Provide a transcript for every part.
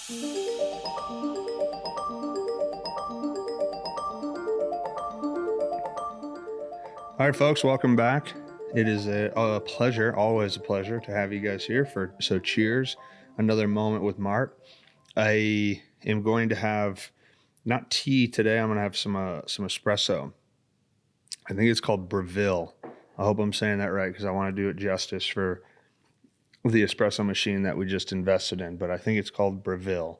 All right, folks, welcome back. It is a pleasure, always a pleasure to have you guys here so cheers. Another moment with Mart. I am going to have not tea today. I'm going to have some espresso. I think it's called Breville. I hope I'm saying that right because I want to do it justice for the espresso machine that we just invested in, but I think it's called Breville.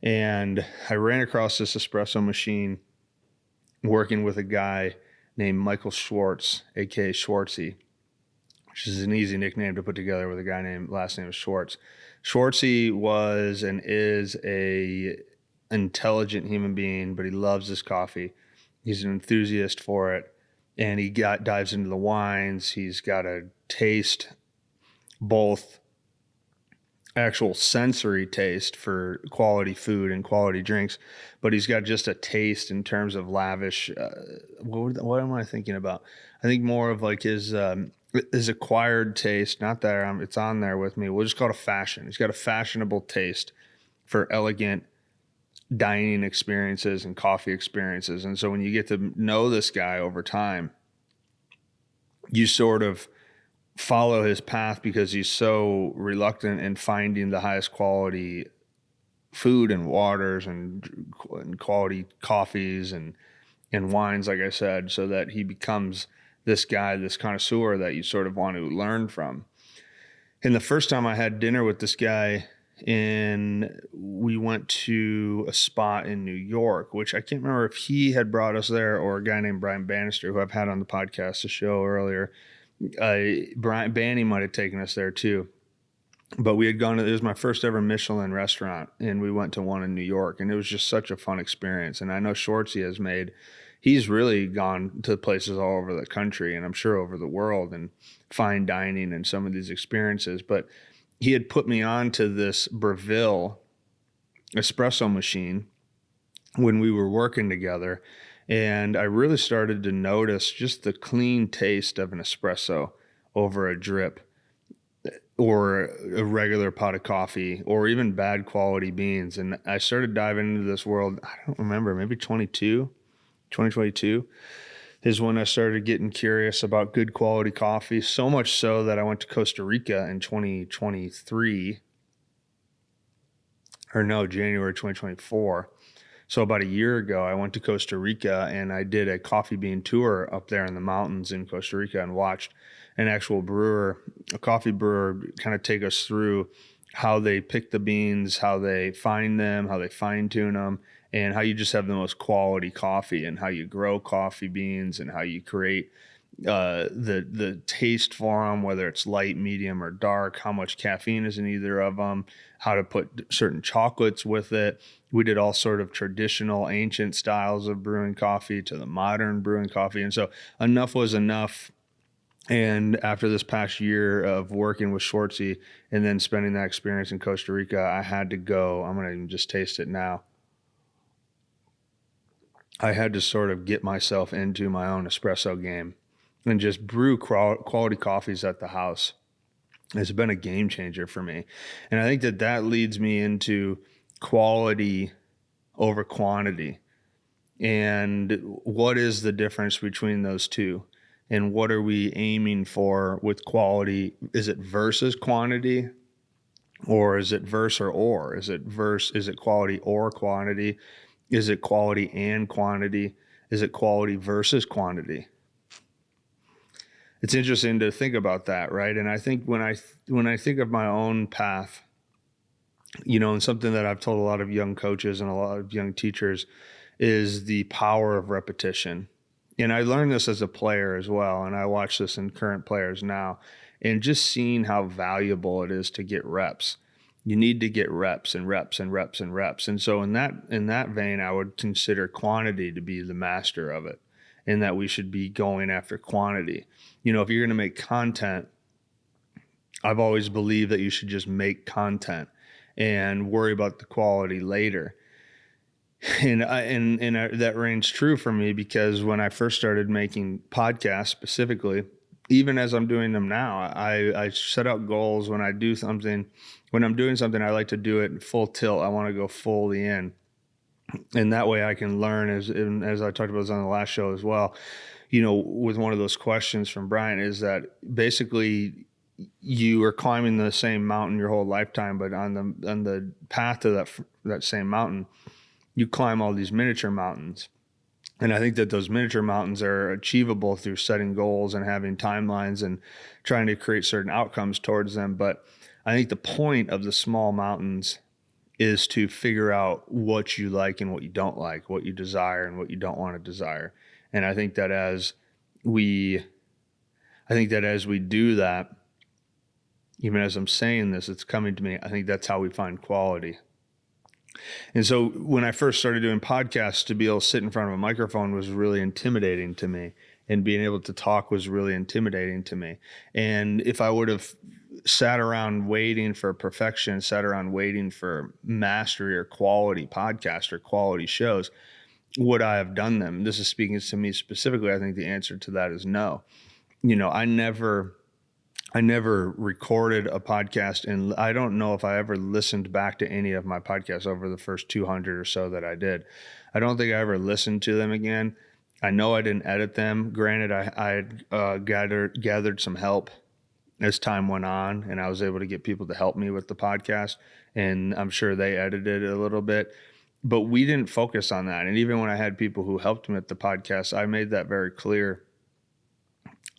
And I ran across this espresso machine working with a guy named Michael Schwartz, aka Schwartzy, which is an easy nickname to put together with a guy named last name is Schwartz. Schwartzy was and is a intelligent human being, but he loves his coffee. He's an enthusiast for it, and he dives into the wines. He's got a taste, both actual sensory taste for quality food and quality drinks, but he's got just a taste in terms of lavish. What am I thinking about? I think more of like his acquired taste. Not that it's on there with me. We'll just call it a fashion. He's got a fashionable taste for elegant dining experiences and coffee experiences. And so when you get to know this guy over time, you sort of follow his path because he's so reluctant in finding the highest quality food and waters and quality coffees and wines, like I said, so that he becomes this guy, this connoisseur that you sort of want to learn from. And the first time I had dinner with this guy, we went to a spot in New York, which I can't remember if he had brought us there or a guy named Brian Bannister, who I've had on the podcast, a show earlier. Banny might have taken us there too, but we had gone to, it was my first ever Michelin restaurant, and we went to one in New York, and it was just such a fun experience. And I know Schwartzy he's really gone to places all over the country, and I'm sure over the world, and fine dining and some of these experiences. But he had put me on to this Breville espresso machine when we were working together. And I really started to notice just the clean taste of an espresso over a drip or a regular pot of coffee or even bad quality beans. And I started diving into this world. I don't remember, maybe 2022 is when I started getting curious about good quality coffee. So much so that I went to Costa Rica in 2023, or no, January 2024. So about a year ago, I went to Costa Rica and I did a coffee bean tour up there in the mountains in Costa Rica and watched an actual coffee brewer kind of take us through how they pick the beans, how they find them, how they fine tune them, and how you just have the most quality coffee, and how you grow coffee beans, and how you create the taste for them, whether it's light, medium, or dark, how much caffeine is in either of them, how to put certain chocolates with it. We did all sort of traditional ancient styles of brewing coffee to the modern brewing coffee. And so enough was enough. And after this past year of working with Schwartzy and then spending that experience in Costa Rica, I had to go. I'm going to even just taste it now. I had to sort of get myself into my own espresso game and just brew quality coffees at the house. It's been a game changer for me. And I think that leads me into quality over quantity. And what is the difference between those two? And what are we aiming for with quality? Is it versus quantity? Or is it verse or? Is it quality or quantity? Is it quality and quantity? Is it quality versus quantity? It's interesting to think about that, right? And I think when I think of my own path, and something that I've told a lot of young coaches and a lot of young teachers is the power of repetition. And I learned this as a player as well, and I watch this in current players now, and just seeing how valuable it is to get reps. You need to get reps and reps and reps and reps. And so in that vein, I would consider quantity to be the master of it, and that we should be going after quantity. If you're going to make content, I've always believed that you should just make content and worry about the quality later. And that reigns true for me because when I first started making podcasts specifically, even as I'm doing them now, I set out goals when I do something. When I'm doing something, I like to do it full tilt. I want to go fully in, and that way I can learn. As I talked about this on the last show as well, with one of those questions from Brian, is that basically you are climbing the same mountain your whole lifetime, but on the path to that same mountain, you climb all these miniature mountains. And I think that those miniature mountains are achievable through setting goals and having timelines and trying to create certain outcomes towards them. But I think the point of the small mountains is to figure out what you like and what you don't like, what you desire and what you don't want to desire. And we, I think that as we do that, even as I'm saying this, it's coming to me. I think that's how we find quality. And so when I first started doing podcasts, to be able to sit in front of a microphone was really intimidating to me, and being able to talk was really intimidating to me. And if I would have sat around waiting for perfection, sat around waiting for mastery or quality podcast or quality shows, would I have done them? This is speaking to me specifically. I think the answer to that is no. I never recorded a podcast, and I don't know if I ever listened back to any of my podcasts over the first 200 or so that I did. I don't think I ever listened to them again. I know I didn't edit them. Granted, I had gathered some help as time went on, and I was able to get people to help me with the podcast, and I'm sure they edited it a little bit. But we didn't focus on that. And even when I had people who helped me with the podcast, I made that very clear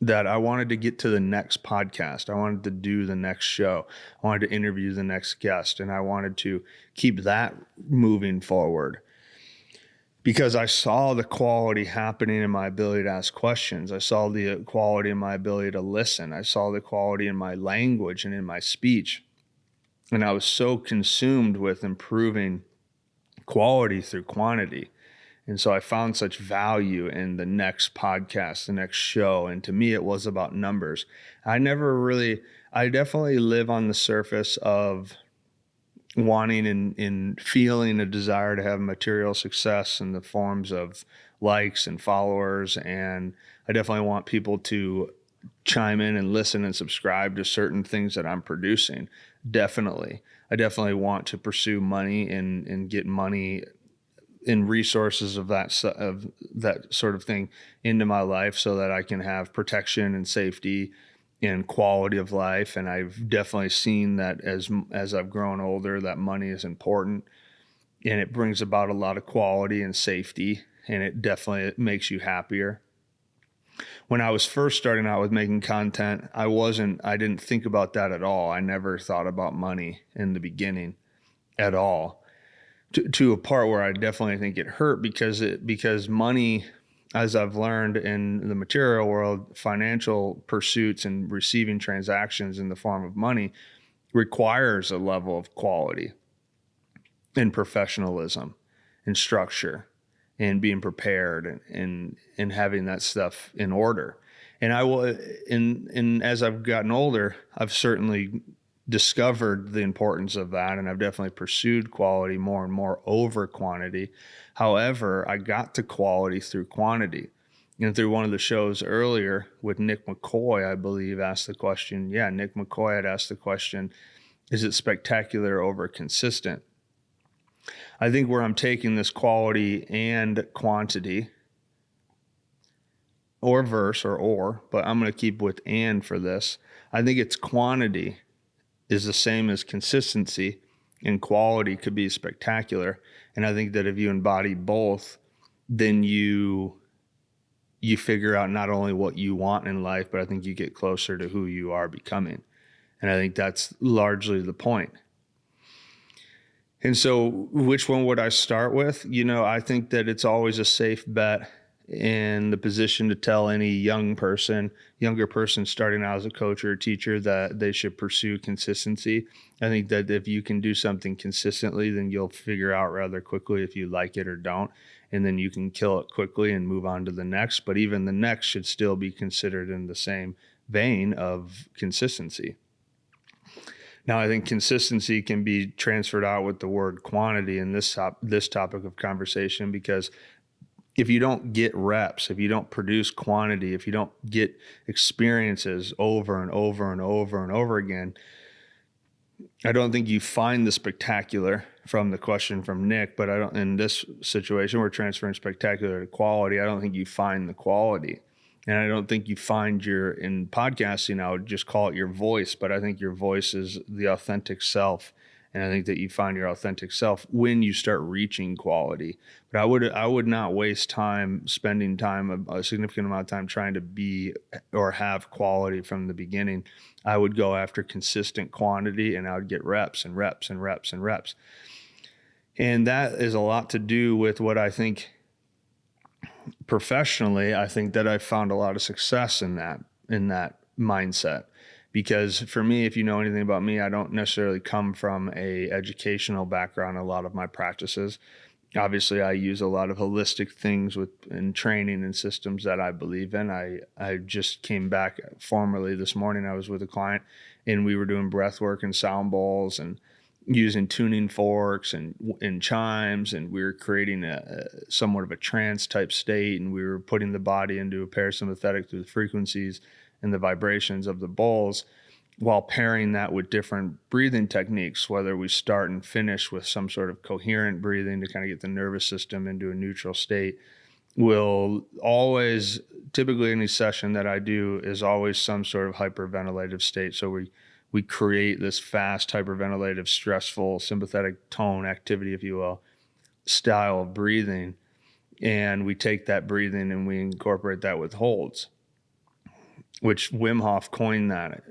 that I wanted to get to the next podcast. I wanted to do the next show. I wanted to interview the next guest, and I wanted to keep that moving forward because I saw the quality happening in my ability to ask questions. I saw the quality in my ability to listen. I saw the quality in my language and in my speech. And I was so consumed with improving quality through quantity. And so I found such value in the next podcast, the next show. And to me, it was about numbers. I definitely live on the surface of wanting and feeling a desire to have material success in the forms of likes and followers. And I definitely want people to chime in and listen and subscribe to certain things that I'm producing. Definitely. I definitely want to pursue money and get money and resources of that sort of thing into my life so that I can have protection and safety and quality of life. And I've definitely seen that as I've grown older, that money is important, and it brings about a lot of quality and safety, and it definitely makes you happier. When I was first starting out with making content, I didn't think about that at all. I never thought about money in the beginning at all. To a part where I definitely think it hurt because money, as I've learned in the material world, financial pursuits and receiving transactions in the form of money requires a level of quality and professionalism and structure and being prepared and having that stuff in order. And as I've gotten older, I've certainly discovered the importance of that, and I've definitely pursued quality more and more over quantity. However, I got to quality through quantity. And through one of the shows earlier with Nick McCoy, I believe, asked the question. Yeah, Nick McCoy had asked the question, is it spectacular over consistent? I think where I'm taking this quality and quantity, or verse or, but I'm going to keep with and for this. I think it's quantity is the same as consistency, and quality could be spectacular. And I think that if you embody both, then you figure out not only what you want in life, but I think you get closer to who you are becoming. And I think that's largely the point. And so which one would I start with? I think that it's always a safe bet in the position to tell any younger person starting out as a coach or a teacher that they should pursue consistency. I think that if you can do something consistently, then you'll figure out rather quickly if you like it or don't, and then you can kill it quickly and move on to the next. But even the next should still be considered in the same vein of consistency. Now, I think consistency can be transferred out with the word quantity in this topic of conversation, because if you don't get reps, if you don't produce quantity, if you don't get experiences over and over and over and over again, I don't think you find the spectacular. From the question from Nick, but I don't, in this situation, we're transferring spectacular to quality. I don't think you find the quality. And I don't think you find in podcasting, I would just call it your voice, but I think your voice is the authentic self. And I think that you find your authentic self when you start reaching quality. But I would not waste time spending time, a significant amount of time trying to be or have quality from the beginning. I would go after consistent quantity, and I would get reps and reps and reps and reps. And that is a lot to do with what I think professionally. I think that I found a lot of success in that mindset. Because for me, if you know anything about me, I don't necessarily come from a educational background in a lot of my practices. Obviously, I use a lot of holistic things in training and systems that I believe in. I just came back formally this morning. I was with a client, and we were doing breath work and sound bowls and using tuning forks and chimes, and we were creating a somewhat of a trance type state, and we were putting the body into a parasympathetic through the frequencies and the vibrations of the bowls, while pairing that with different breathing techniques, whether we start and finish with some sort of coherent breathing to kind of get the nervous system into a neutral state. Will always, typically any session that I do is always some sort of hyperventilative state. So we create this fast, hyperventilative, stressful, sympathetic tone activity, if you will, style of breathing. And we take that breathing and we incorporate that with holds, which Wim Hof coined that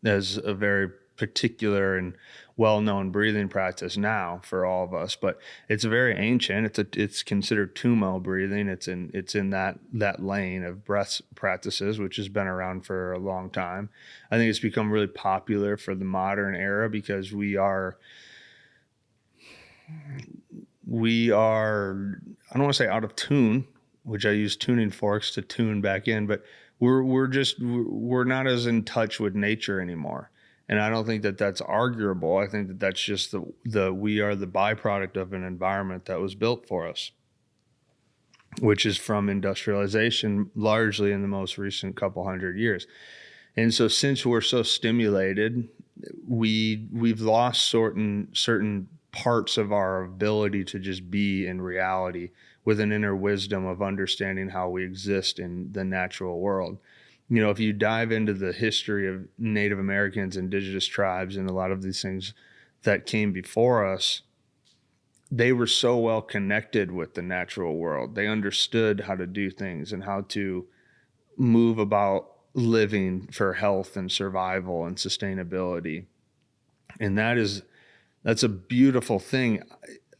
as a very particular and well-known breathing practice now for all of us. But it's very ancient. It's considered Tumo breathing. It's in that lane of breath practices, which has been around for a long time. I think it's become really popular for the modern era because we are, I don't want to say out of tune, which I use tuning forks to tune back in, but we're not as in touch with nature anymore. And I don't think that that's arguable. I think that that's just we are the byproduct of an environment that was built for us, which is from industrialization, largely in the most recent couple hundred years. And so since we're so stimulated, we've lost certain parts of our ability to just be in reality with an inner wisdom of understanding how we exist in the natural world. You know, if you dive into the history of Native Americans, indigenous tribes, and a lot of these things that came before us, they were so well connected with the natural world. They understood how to do things and how to move about living for health and survival and sustainability. And that's a beautiful thing.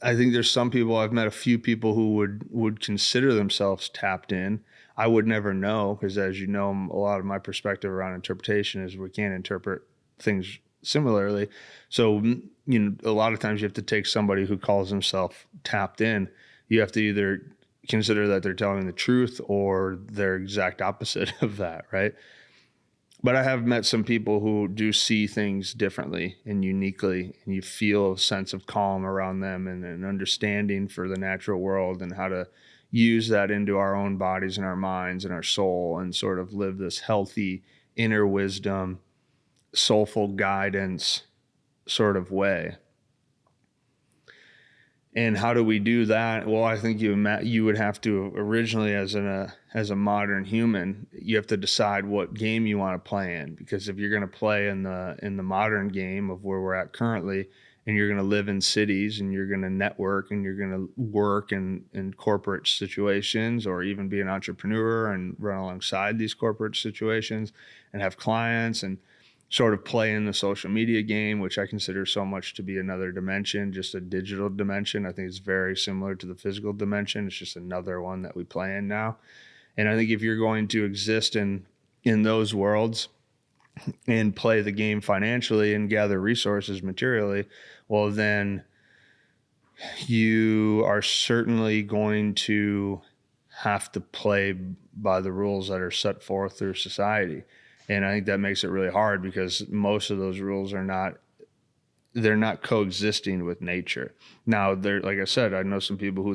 I think there's some people, I've met a few people who would consider themselves tapped in. I would never know, because as you know, a lot of my perspective around interpretation is we can't interpret things similarly. So, you know, a lot of times you have to take somebody who calls himself tapped in. You have to either consider that they're telling the truth or they're exact opposite of that, right? But I have met some people who do see things differently and uniquely, and you feel a sense of calm around them and an understanding for the natural world and how to use that into our own bodies and our minds and our soul and sort of live this healthy inner wisdom, soulful guidance sort of way. And how do we do that? Well, I think you would have to originally, as a modern human, you have to decide what game you want to play in. Because if you're going to play in the modern game of where we're at currently, and you're going to live in cities and you're going to network and you're going to work in corporate situations, or even be an entrepreneur and run alongside these corporate situations and have clients and sort of play in the social media game, which I consider so much to be another dimension, just a digital dimension. I think it's very similar to the physical dimension. It's just another one that we play in now. And I think if you're going to exist in those worlds and play the game financially and gather resources materially, well, then you are certainly going to have to play by the rules that are set forth through society. And I think that makes it really hard because most of those rules are not they're not coexisting with nature. Now, they're, like I said, I know some people who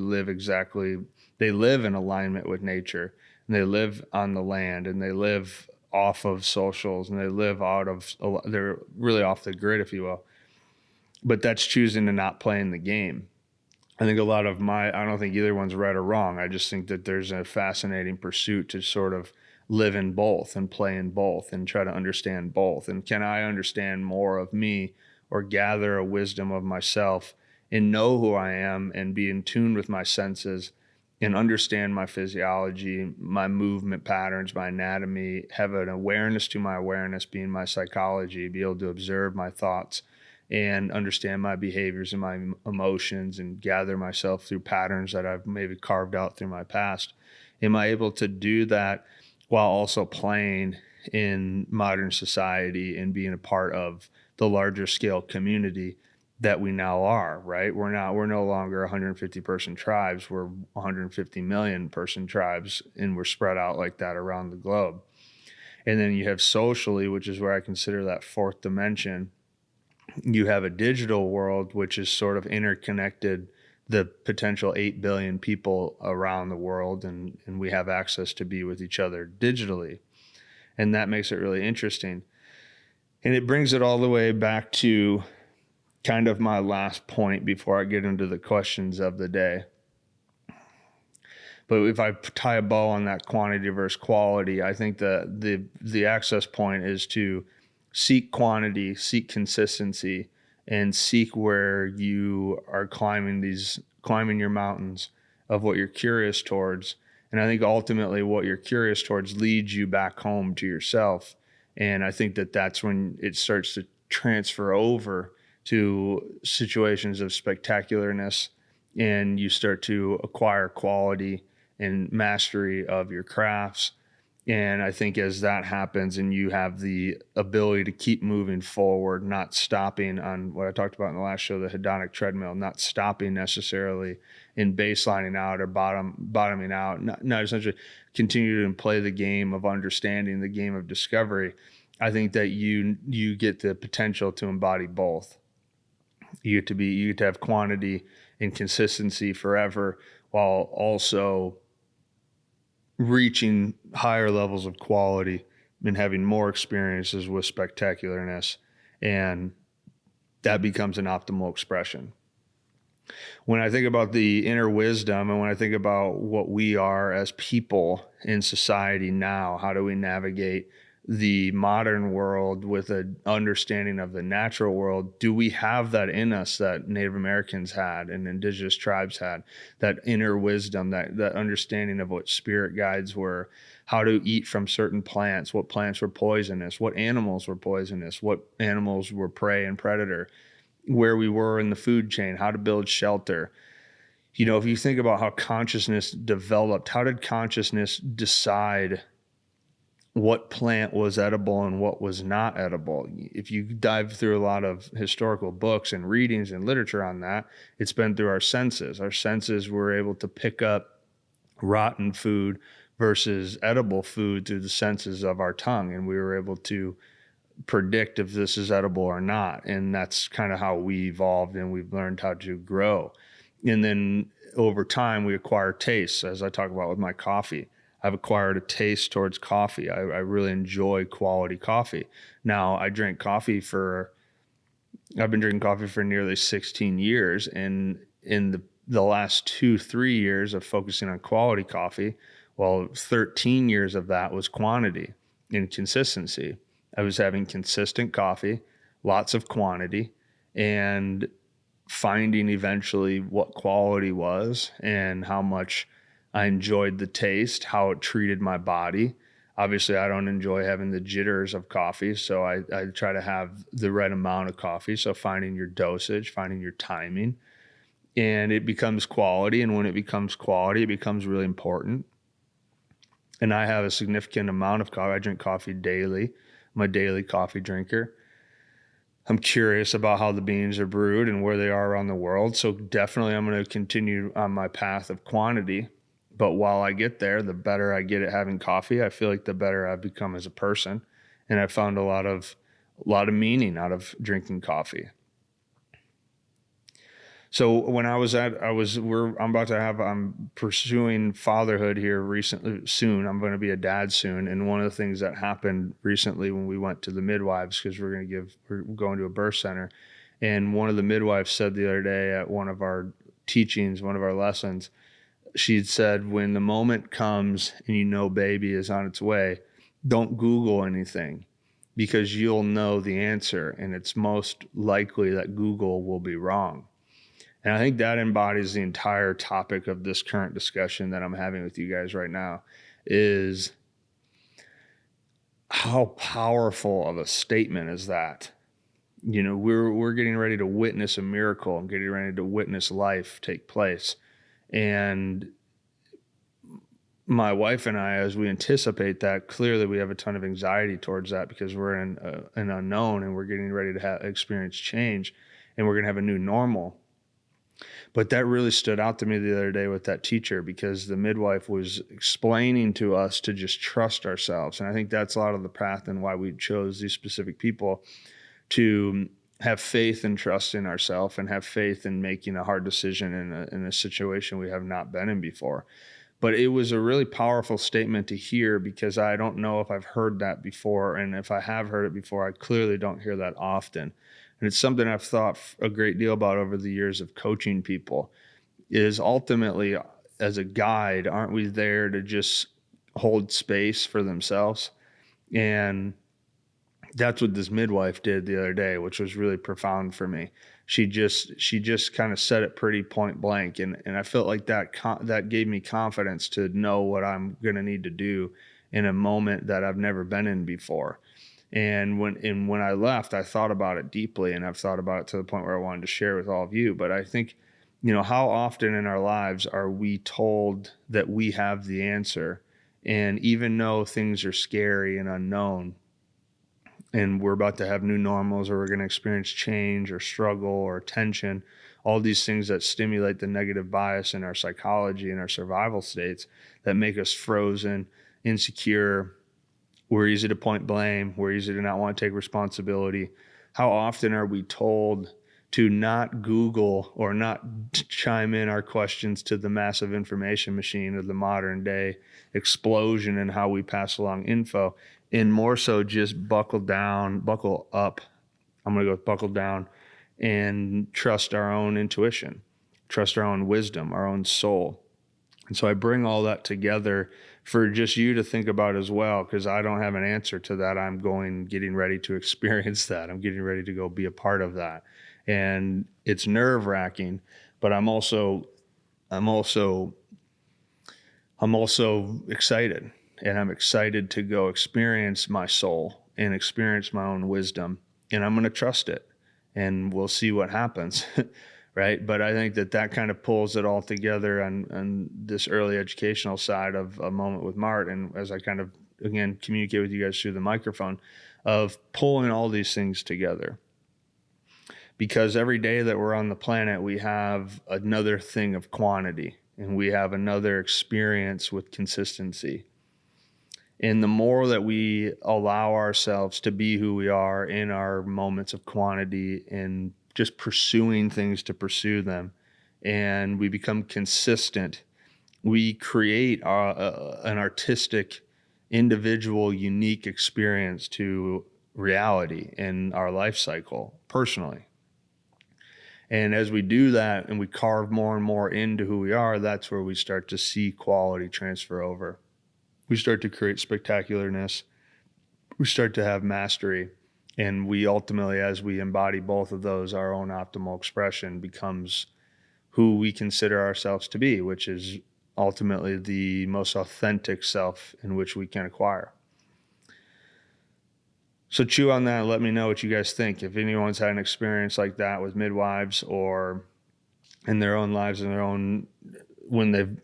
they live in alignment with nature, and they live on the land, and they live off of socials, and they live they're really off the grid, if you will. But that's choosing to not play in the game. I think I don't think either one's right or wrong. I just think that there's a fascinating pursuit to sort of live in both and play in both and try to understand both. And can I understand more of me, or gather a wisdom of myself and know who I am and be in tune with my senses and understand my physiology, my movement patterns, my anatomy, have an awareness to my awareness being my psychology, be able to observe my thoughts and understand my behaviors and my emotions and gather myself through patterns that I've maybe carved out through my past. Am I able to do that while also playing in modern society and being a part of the larger scale community that we now are, right? We're no longer 150 person tribes. We're 150 million person tribes, and we're spread out like that around the globe. And then you have socially, which is where I consider that fourth dimension. You have a digital world, which is sort of interconnected the potential 8 billion people around the world, and we have access to be with each other digitally. And that makes it really interesting. And it brings it all the way back to kind of my last point before I get into the questions of the day. But if I tie a bow on that quantity versus quality, I think the access point is to seek quantity, seek consistency, and seek where you are climbing your mountains of what you're curious towards. And I think ultimately what you're curious towards leads you back home to yourself. And I think that's when it starts to transfer over to situations of spectacularness, and you start to acquire quality and mastery of your crafts. And I think as that happens and you have the ability to keep moving forward, not stopping on what I talked about in the last show, the hedonic treadmill, not stopping necessarily in baselining out or bottoming out, not essentially continue to play the game of understanding, the game of discovery. I think that you get the potential to embody both. You get to have quantity and consistency forever, while also reaching higher levels of quality and having more experiences with spectacularness. And that becomes an optimal expression. When I think about the inner wisdom, and when I think about what we are as people in society now, how do we navigate the modern world with an understanding of the natural world? Do we have that in us that Native Americans had and indigenous tribes had, that inner wisdom, that understanding of what spirit guides were, how to eat from certain plants, what plants were poisonous, what animals were poisonous, what animals were prey and predator, where we were in the food chain, how to build shelter? You know, if you think about how consciousness developed, how did consciousness decide what plant was edible and what was not edible? If you dive through a lot of historical books and readings and literature on that, it's been through our senses. Our senses were able to pick up rotten food versus edible food through the senses of our tongue, and we were able to predict if this is edible or not. And that's kind of how we evolved, and we've learned how to grow. And then over time, we acquire tastes, as I talk about with my coffee. I've acquired a taste towards coffee. I really enjoy quality coffee. Now, I've been drinking coffee for nearly 16 years. And in the last 2-3 years of focusing on quality coffee, well, 13 years of that was quantity and consistency. I was having consistent coffee, lots of quantity, and finding eventually what quality was and how much I enjoyed the taste, how it treated my body. Obviously, I don't enjoy having the jitters of coffee, so I try to have the right amount of coffee. So finding your dosage, finding your timing, and it becomes quality. And when it becomes quality, it becomes really important. And I have a significant amount of coffee. I drink coffee daily. I'm a daily coffee drinker. I'm curious about how the beans are brewed and where they are around the world. So definitely I'm going to continue on my path of quantity. But while I get there, the better I get at having coffee, I feel like the better I've become as a person. And I found a lot of meaning out of drinking coffee. So when I'm pursuing fatherhood here recently, soon. I'm going to be a dad soon. And one of the things that happened recently when we went to the midwives, because we're going to a birth center. And one of the midwives said the other day at one of our teachings, one of our lessons, she'd said, when the moment comes and you know baby is on its way, don't Google anything because you'll know the answer. And it's most likely that Google will be wrong. And I think that embodies the entire topic of this current discussion that I'm having with you guys right now, is how powerful of a statement is that? We're getting ready to witness a miracle and getting ready to witness life take place. And my wife and I, as we anticipate that, clearly we have a ton of anxiety towards that because we're in an unknown and we're getting ready to experience change, and we're going to have a new normal. But that really stood out to me the other day with that teacher, because the midwife was explaining to us to just trust ourselves. And I think that's a lot of the path and why we chose these specific people, to have faith and trust in ourselves and have faith in making a hard decision in a situation we have not been in before. But it was a really powerful statement to hear, because I don't know if I've heard that before. And if I have heard it before, I clearly don't hear that often. And it's something I've thought a great deal about over the years of coaching people, is ultimately, as a guide, aren't we there to just hold space for themselves? And that's what this midwife did the other day, which was really profound for me. She just kind of said it pretty point blank. And I felt like that gave me confidence to know what I'm going to need to do in a moment that I've never been in before. And when I left, I thought about it deeply, and I've thought about it to the point where I wanted to share with all of you. But I think, how often in our lives are we told that we have the answer? And even though things are scary and unknown, and we're about to have new normals, or we're going to experience change or struggle or tension, all these things that stimulate the negative bias in our psychology and our survival states that make us frozen, insecure. We're easy to point blame. We're easy to not want to take responsibility. How often are we told to not Google or not chime in our questions to the massive information machine of the modern day explosion in how we pass along info, and more so just buckle up. I'm going to go with buckle down and trust our own intuition, trust our own wisdom, our own soul. And so I bring all that together for just you to think about as well, because I don't have an answer to that. Getting ready to experience that. I'm getting ready to go be a part of that. And it's nerve wracking, but I'm also excited, and I'm excited to go experience my soul and experience my own wisdom, and I'm going to trust it, and we'll see what happens. Right. But I think that kind of pulls it all together on this early educational side of A Moment with Mart. And as I kind of, again, communicate with you guys through the microphone, of pulling all these things together. Because every day that we're on the planet, we have another thing of quantity, and we have another experience with consistency. And the more that we allow ourselves to be who we are in our moments of quantity, and just pursuing things to pursue them, and we become consistent, we create an artistic, individual, unique experience to reality in our life cycle personally. And as we do that and we carve more and more into who we are, that's where we start to see quality transfer over. We start to create spectacularness. We start to have mastery. And we ultimately, as we embody both of those, our own optimal expression becomes who we consider ourselves to be, which is ultimately the most authentic self in which we can acquire. So chew on that and let me know what you guys think. If anyone's had an experience like that with midwives, or in their own lives, when they've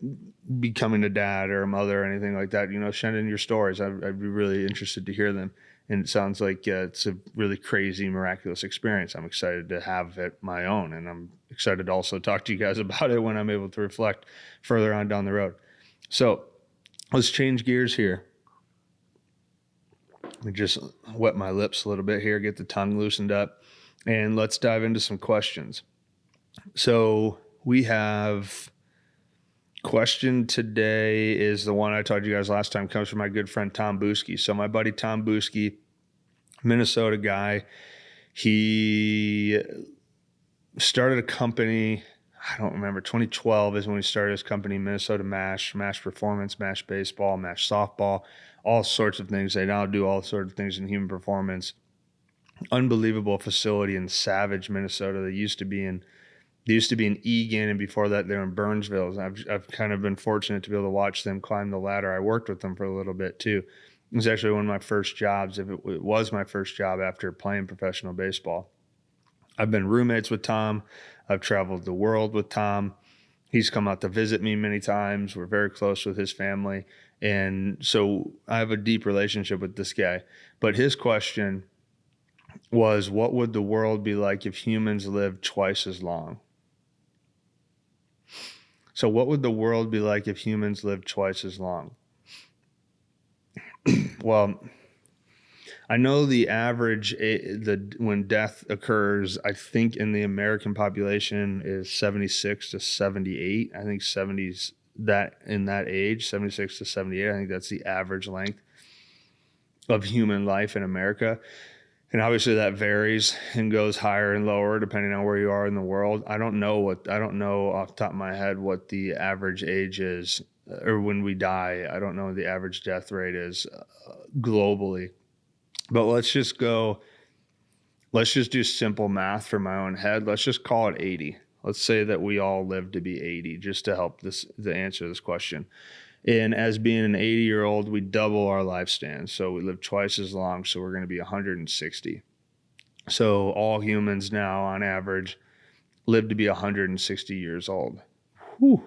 becoming a dad or a mother or anything like that, send in your stories. I'd be really interested to hear them. And it sounds like it's a really crazy, miraculous experience. I'm excited to have it my own. And I'm excited to also talk to you guys about it when I'm able to reflect further on down the road. So let's change gears here. Let me just wet my lips a little bit here, get the tongue loosened up, and let's dive into some questions. So we have question today is the one I told you guys last time, comes from my good friend Tom Buski. So my buddy Tom Buski, Minnesota guy, he started a company. I don't remember. 2012 is when he started his company, Minnesota Mash Performance, Mash Baseball, Mash Softball, all sorts of things. They now do all sorts of things in human performance. Unbelievable facility in Savage, Minnesota. They used to be in Egan, and before that they're in Burnsville. I've kind of been fortunate to be able to watch them climb the ladder. I worked with them for a little bit too. It was actually one of my first jobs. If it was my first job after playing professional baseball. I've been roommates with Tom. I've traveled the world with Tom. He's come out to visit me many times. We're very close with his family. And so I have a deep relationship with this guy. But his question was, what would the world be like if humans lived twice as long? So what would the world be like if humans lived twice as long? Well, I know the average, when death occurs, I think in the American population is 76 to 78. I think 70s that in that age, 76 to 78. I think that's the average length of human life in America. And obviously that varies and goes higher and lower depending on where you are in the world. I don't know off the top of my head what the average age is, or when we die. I don't know what the average death rate is globally. But let's just do simple math for my own head. Let's just call it 80. Let's say that we all live to be 80, just to help the answer this question. And as being an 80-year-old, we double our lifespan. So we live twice as long. So we're going to be 160. So all humans now, on average, live to be 160 years old. Whew.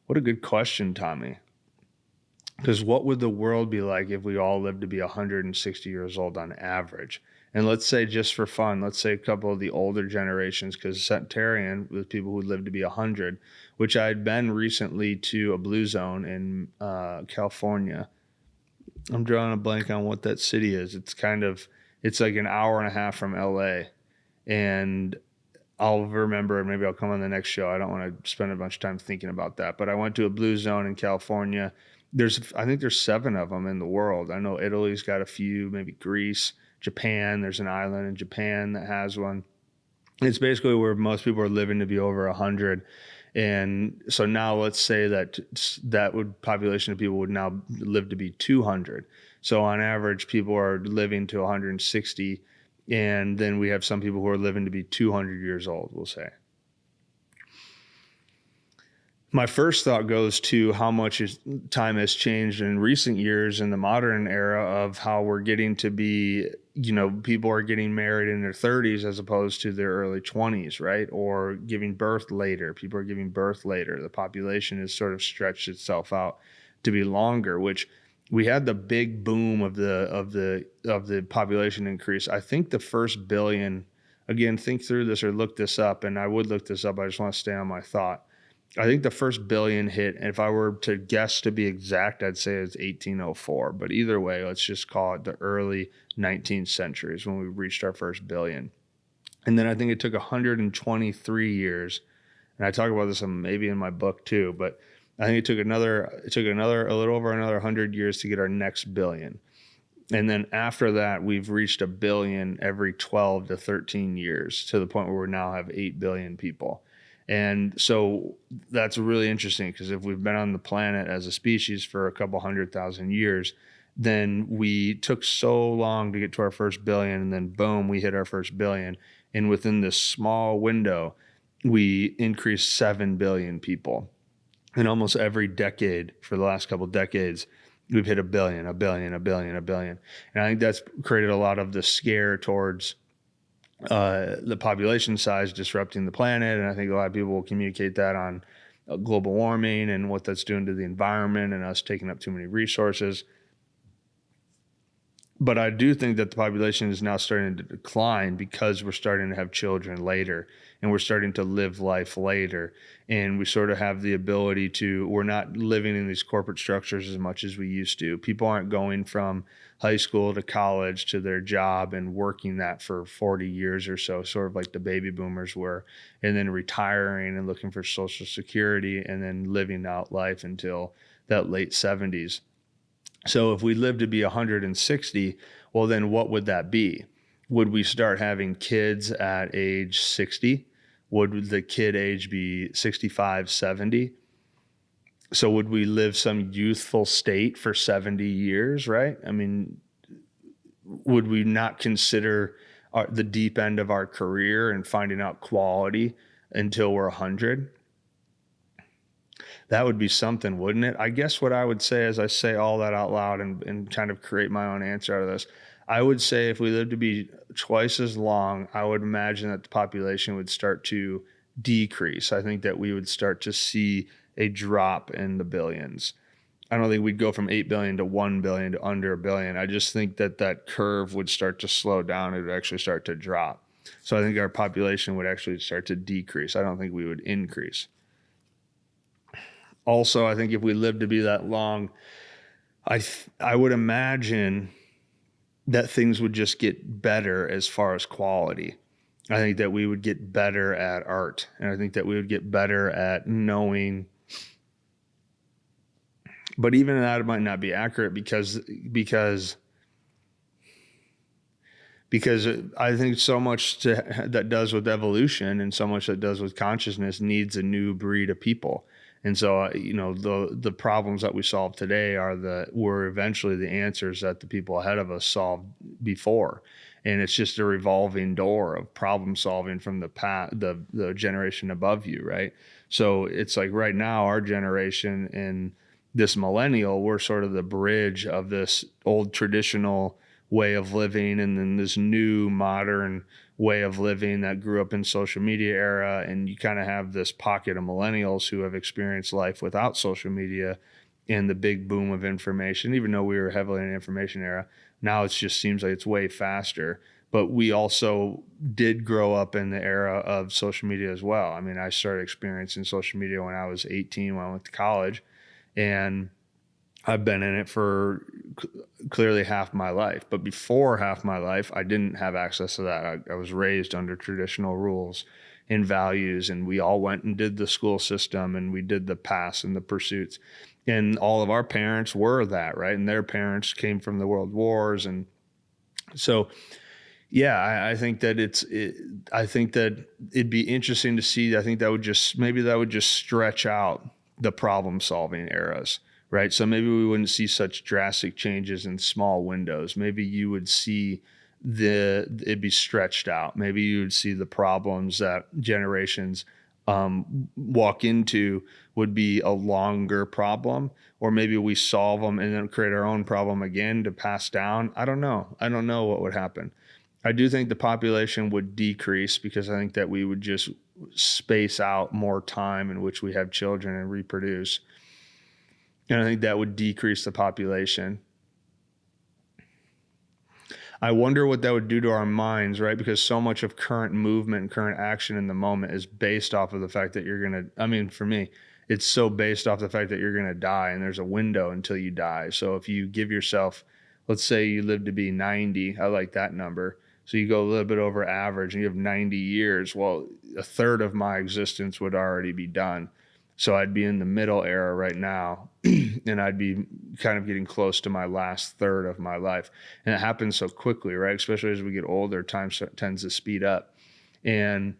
What a good question, Tommy. Because what would the world be like if we all lived to be 160 years old on average? And let's say, just for fun, let's say a couple of the older generations, because centenarian with people who lived to be 100, which I had been recently to a blue zone in California. I'm drawing a blank on what that city is. It's like an hour and a half from LA. And I'll remember, and maybe I'll come on the next show. I don't want to spend a bunch of time thinking about that. But I went to a blue zone in California. I think there's 7 of them in the world. I know Italy's got a few, maybe Greece, Japan. There's an island in Japan that has one. It's basically where most people are living to be over 100. And so now let's say that population of people would now live to be 200. So on average, people are living to 160. And then we have some people who are living to be 200 years old, we'll say. My first thought goes to how much time has changed in recent years in the modern era of how we're getting to be, people are getting married in their 30s as opposed to their early 20s, right? Or giving birth later. People are giving birth later. The population has sort of stretched itself out to be longer, which we had the big boom of the population increase. I think the first billion, again, think through this or look this up, and I would look this up. I just want to stay on my thought. I think the first billion hit, and if I were to guess to be exact, I'd say it's 1804. But either way, let's just call it the early 19th century is when we reached our first billion. And then I think it took 123 years, and I talk about this maybe in my book too, but I think it took a little over another 100 years to get our next billion. And then after that, we've reached a billion every 12 to 13 years to the point where we now have 8 billion people. And so that's really interesting because if we've been on the planet as a species for a couple 100,000 years, then we took so long to get to our first billion, and then boom, we hit our first billion. And within this small window, we increased 7 billion people. And almost every decade for the last couple decades, we've hit a billion. And I think that's created a lot of the scare towards the population size disrupting the planet. And I think a lot of people will communicate that on global warming and what that's doing to the environment and us taking up too many resources. But I do think that the population is now starting to decline because we're starting to have children later and we're starting to live life later. And we sort of have the ability to, we're not living in these corporate structures as much as we used to. People aren't going from high school to college to their job and working that for 40 years or so, sort of like the baby boomers were, and then retiring and looking for Social Security and then living out life until that late 70s. So if we live to be 160, well, then what would that be? Would we start having kids at age 60? Would the kid age be 65, 70? So would we live some youthful state for 70 years, right? I mean, would we not consider the deep end of our career and finding out quality until we're 100? That would be something, wouldn't it? I guess what I would say as I say all that out loud and kind of create my own answer out of this, I would say if we lived to be twice as long, I would imagine that the population would start to decrease. I think that we would start to see a drop in the billions. I don't think we'd go from 8 billion to 1 billion to under a billion. I just think that that curve would start to slow down. It would actually start to drop. So I think our population would actually start to decrease. I don't think we would increase. Also, I think if we live to be that long, I would imagine that things would just get better as far as quality. I think that we would get better at art, and I think that we would get better at knowing. But even that might not be accurate because I think so much that does with evolution and so much that does with consciousness needs a new breed of people. And so, the problems that we solve today were eventually the answers that the people ahead of us solved before. And it's just a revolving door of problem solving from the generation above you, right? So it's like right now, our generation and this millennial, we're sort of the bridge of this old traditional way of living and then this new modern way of living that grew up in social media era. And you kind of have this pocket of millennials who have experienced life without social media and the big boom of information. Even though we were heavily in an information era, now it just seems like it's way faster. But we also did grow up in the era of social media as well. I mean, I started experiencing social media when I was 18, when I went to college, and I've been in it for clearly half my life. But before half my life, I didn't have access to that. I was raised under traditional rules and values, and we all went and did the school system, and we did the pass and the pursuits. And all of our parents were that, right? And their parents came from the world wars. And so, yeah, I think that I think that it'd be interesting to see. I think that would just stretch out the problem solving eras. Right. So maybe we wouldn't see such drastic changes in small windows. Maybe you would see it'd be stretched out. Maybe you would see the problems that generations walk into would be a longer problem, or maybe we solve them and then create our own problem again to pass down. I don't know. I don't know what would happen. I do think the population would decrease because I think that we would just space out more time in which we have children and reproduce. And I think that would decrease the population. I wonder what that would do to our minds, right? Because so much of current movement and current action in the moment is based off of the fact that for me, it's so based off the fact that you're going to die, and there's a window until you die. So if you give yourself, let's say you live to be 90, I like that number. So you go a little bit over average and you have 90 years. Well, a third of my existence would already be done. So I'd be in the middle era right now, and I'd be kind of getting close to my last third of my life. And it happens so quickly, right? Especially as we get older, time tends to speed up. And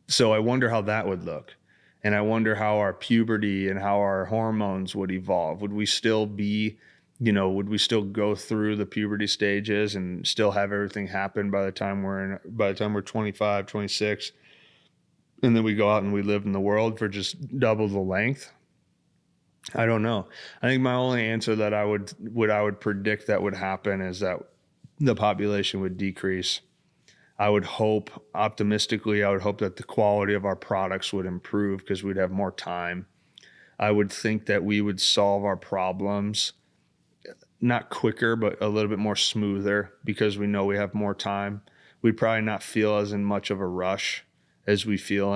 so I wonder how that would look. And I wonder how our puberty and how our hormones would evolve. Would we still go through the puberty stages and still have everything happen by the time we're 25, 26? And then we go out and we live in the world for just double the length? I don't know. I think my only answer that I would predict that would happen is that the population would decrease. I would hope that the quality of our products would improve because we'd have more time. I would think that we would solve our problems not quicker, but a little bit more smoother because we know we have more time. We'd probably not feel as in much of a rush as we feel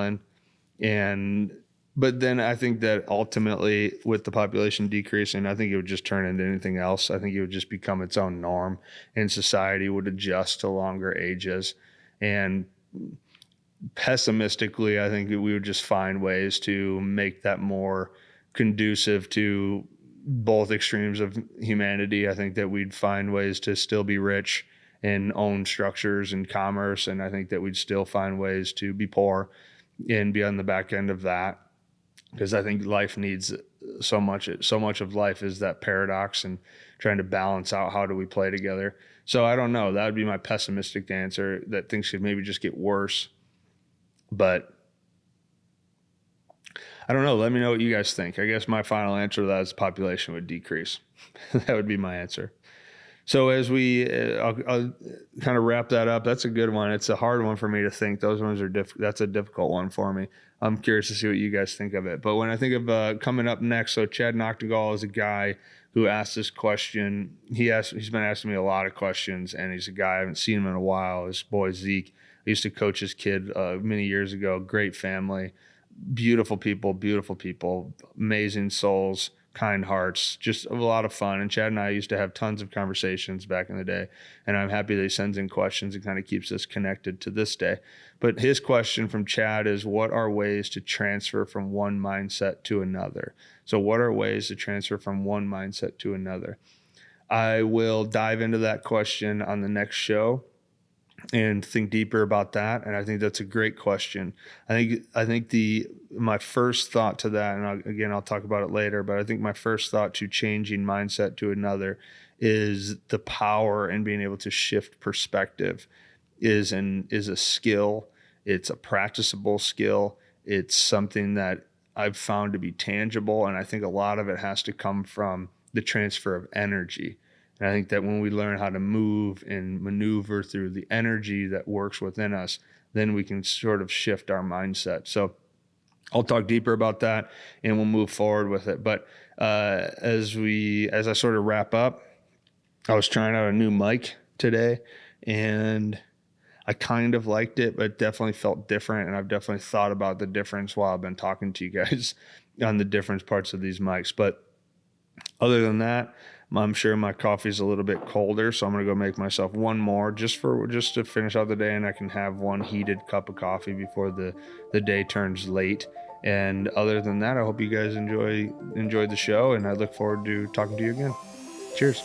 in. But then I think that ultimately with the population decreasing, I think it would just turn into anything else. I think it would just become its own norm, and society would adjust to longer ages. And pessimistically, I think we would just find ways to make that more conducive to both extremes of humanity. I think that we'd find ways to still be rich and own structures and commerce. And I think that we'd still find ways to be poor and be on the back end of that. Because I think life needs so much of life is that paradox and trying to balance out how do we play together. So I don't know. That would be my pessimistic answer, that things could maybe just get worse. But I don't know. Let me know what you guys think. I guess my final answer to that is population would decrease. That would be my answer. So as I'll kind of wrap that up. That's a good one. It's a hard one for me to think. Those ones are that's a difficult one for me. I'm curious to see what you guys think of it. But when I think of coming up next, so Chad Noctegal is a guy who asked this question. He's been asking me a lot of questions, and he's a guy I haven't seen him in a while. His boy Zeke. I used to coach his kid many years ago. Great family, beautiful people, amazing souls, kind hearts, just a lot of fun. And Chad and I used to have tons of conversations back in the day, and I'm happy that he sends in questions and kind of keeps us connected to this day. But his question from Chad is, what are ways to transfer from one mindset to another? So what are ways to transfer from one mindset to another? I will dive into that question on the next show and think deeper about that. And I think that's a great question. I think my first thought to that, and I'll talk about it later, but I think my first thought to changing mindset to another is the power in being able to shift perspective is a skill. It's a practicable skill. It's something that I've found to be tangible. And I think a lot of it has to come from the transfer of energy. And I think that when we learn how to move and maneuver through the energy that works within us, then we can sort of shift our mindset. So I'll talk deeper about that and we'll move forward with it. But as I sort of wrap up, I was trying out a new mic today and I kind of liked it, but it definitely felt different. And I've definitely thought about the difference while I've been talking to you guys on the different parts of these mics. But other than that, I'm sure my coffee's a little bit colder, so I'm going to go make myself one more just to finish out the day, and I can have one heated cup of coffee before the day turns late. And other than that, I hope you guys enjoyed the show, and I look forward to talking to you again. Cheers.